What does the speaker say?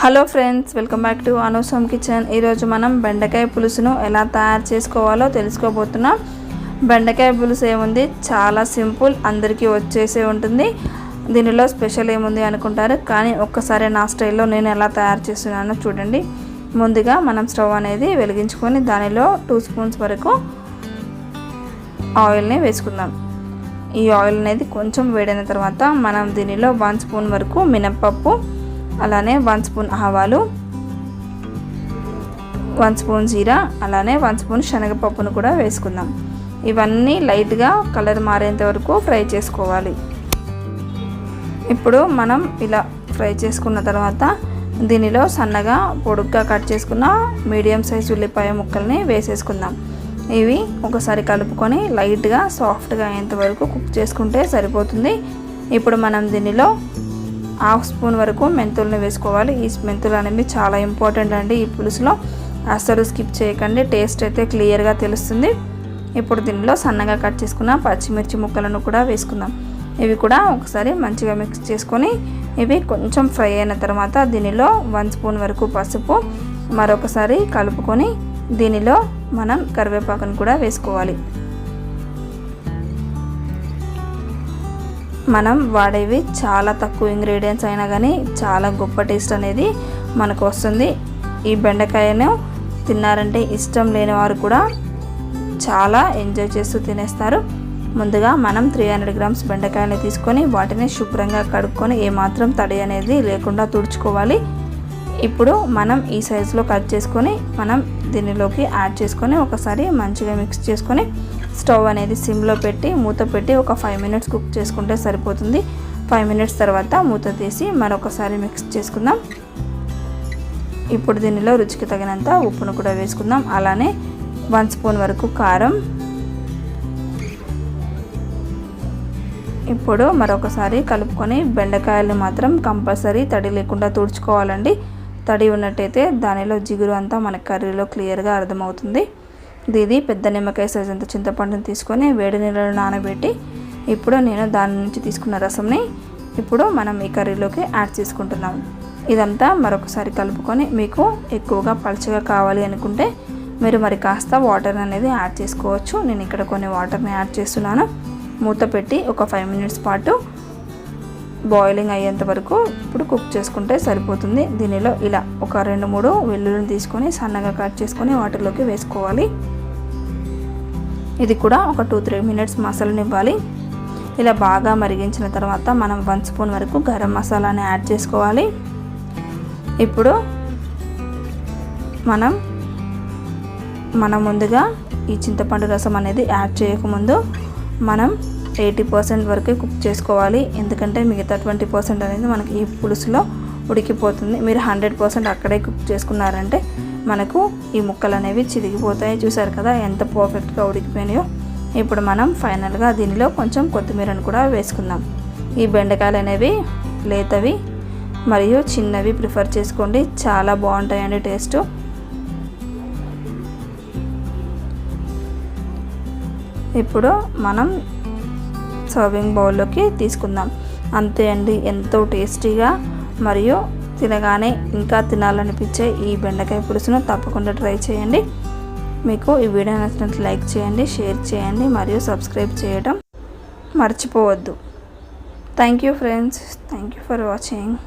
Hello friends, welcome back to Anu's home kitchen. ఈరోజు మనం బెండకాయ పులుసును ఎలా తయారు చేసుకోవాలో తెలుసుకోబోతున్నాం. బెండకాయ పులుసు ఏముంది, చాలా సింపుల్, అందరికీ వచ్చేసే ఉంటుంది. దీనిలో స్పెషల్ ఏముంది అనుకుంటారు, కానీ ఒక్కసారి నా స్టైల్లో నేను ఎలా తయారు చేస్తున్నానో చూడండి. ముందుగా మనం స్టవ్ అనేది వెలిగించుకొని దానిలో 2 స్పూన్స్ వరకు ఆయిల్ని వేసుకుందాం. ఈ ఆయిల్ అనేది కొంచెం వేడైన తర్వాత మనం దీనిలో 1 స్పూన్ వరకు మినప్పప్పు, అలానే 1 స్పూన్ ఆవాలు, 1 స్పూన్ జీరా, అలానే 1 స్పూన్ శనగపప్పును కూడా వేసుకుందాం. ఇవన్నీ లైట్గా కలర్ మారేంత వరకు ఫ్రై చేసుకోవాలి. ఇప్పుడు మనం ఇలా ఫ్రై చేసుకున్న తర్వాత దీనిలో సన్నగా పొడుగ్గా కట్ చేసుకున్న మీడియం సైజ్ ఉల్లిపాయ ముక్కల్ని వేసేసుకుందాం. ఇవి ఒకసారి కలుపుకొని లైట్గా సాఫ్ట్గా అయ్యేంత వరకు కుక్ చేసుకుంటే సరిపోతుంది. ఇప్పుడు మనం దీనిలో 1/2 స్పూన్ వరకు మెంతుల్ని వేసుకోవాలి. ఈ మెంతులు అనేవి చాలా ఇంపార్టెంట్ అండి. ఈ పులుసులో అస్సలు స్కిప్ చేయకండి, టేస్ట్ అయితే క్లియర్గా తెలుస్తుంది. ఇప్పుడు దీనిలో సన్నగా కట్ చేసుకున్న పచ్చిమిర్చి ముక్కలను కూడా వేసుకుందాం. ఇవి కూడా ఒకసారి మంచిగా మిక్స్ చేసుకొని ఇవి కొంచెం ఫ్రై అయిన తర్వాత దీనిలో 1 స్పూన్ వరకు పసుపు మరొకసారి కలుపుకొని దీనిలో మనం కరివేపాకును కూడా వేసుకోవాలి. మనం వాడేవి చాలా తక్కువ ఇంగ్రీడియంట్స్ అయినా కానీ చాలా గొప్ప టేస్ట్ అనేది మనకు వస్తుంది. ఈ బెండకాయను తిన్నారంటే ఇష్టం లేని వారు కూడా చాలా ఎంజాయ్ చేస్తూ తినేస్తారు. ముందుగా మనం 300 గ్రామ్స్ బెండకాయలు తీసుకొని వాటిని శుభ్రంగా కడుక్కొని ఏమాత్రం తడి అనేది లేకుండా తుడుచుకోవాలి. ఇప్పుడు మనం ఈ సైజులో కట్ చేసుకొని మనం దీనిలోకి యాడ్ చేసుకొని ఒకసారి మంచిగా మిక్స్ చేసుకొని స్టవ్ అనేది సిమ్లో పెట్టి మూత పెట్టి ఒక 5 మినిట్స్ కుక్ చేసుకుంటే సరిపోతుంది. 5 మినిట్స్ తర్వాత మూత తీసి మరొకసారి మిక్స్ చేసుకుందాం. ఇప్పుడు దీనిలో రుచికి తగినంత ఉప్పును కూడా వేసుకుందాం. అలానే 1 స్పూన్ వరకు కారం. ఇప్పుడు మరొకసారి కలుపుకొని బెండకాయలు మాత్రం కంపల్సరీ తడి లేకుండా తుడుచుకోవాలండి. తడి ఉన్నట్టయితే దానిలో జిగురు అంతా మన కర్రీలో క్లియర్గా అర్థమవుతుంది. ఇది పెద్ద నిమ్మకాయ సైజ్ అంత చింతపండుని తీసుకొని వేడి నీళ్ళలో నానబెట్టి ఇప్పుడు నేను దాని నుంచి తీసుకున్న రసంని ఇప్పుడు మనం ఈ కర్రీలోకి యాడ్ చేసుకుంటున్నాం. ఇదంతా మరొకసారి కలుపుకొని మీకు ఎక్కువగా పలుచగా కావాలి అనుకుంటే మీరు మరి కాస్త వాటర్ అనేది యాడ్ చేసుకోవచ్చు. నేను ఇక్కడ కొన్ని వాటర్ని యాడ్ చేస్తున్నాను. మూత పెట్టి ఒక 5 మినిట్స్ పాటు బాయిలింగ్ అయ్యేంత వరకు ఇప్పుడు కుక్ చేసుకుంటే సరిపోతుంది. దీనిలో ఇలా ఒక 2-3 వెల్లుల్లిని తీసుకొని సన్నగా కట్ చేసుకొని వాటర్లోకి వేసుకోవాలి. ఇది కూడా ఒక 2-3 మినిట్స్ మసాలానివ్వాలి. ఇలా బాగా మరిగించిన తర్వాత మనం 1 స్పూన్ వరకు గరం మసాలాని యాడ్ చేసుకోవాలి. ఇప్పుడు మనం ముందుగా ఈ చింతపండు రసం అనేది యాడ్ చేయకముందు మనం 80% వరకే కుక్ చేసుకోవాలి. ఎందుకంటే మిగతా 20% అనేది మనకి ఈ పులుసులో ఉడికిపోతుంది. మీరు 100% అక్కడే కుక్ చేసుకున్నారంటే మనకు ఈ ముక్కలు అనేవి చిరిగిపోతాయి. చూసారు కదా ఎంత పర్ఫెక్ట్గా ఉడికిపోయినాయో. ఇప్పుడు మనం ఫైనల్గా దీనిలో కొంచెం కొత్తిమీరను కూడా వేసుకుందాం. ఈ బెండకాయలు అనేవి లేతవి మరియు చిన్నవి ప్రిఫర్ చేసుకోండి, చాలా బాగుంటాయండి టేస్ట్. ఇప్పుడు మనం సర్వింగ్ బౌల్లోకి తీసుకుందాం. అంతే అండి, ఎంతో టేస్టీగా మరియు తినగానే ఇంకా తినాలనిపించే ఈ బెండకాయ పులుసును తప్పకుండా ట్రై చేయండి. మీకు ఈ వీడియో నచ్చినట్లు లైక్ చేయండి, షేర్ చేయండి మరియు సబ్స్క్రైబ్ చేయడం మర్చిపోవద్దు. Thank you friends, thank you for watching.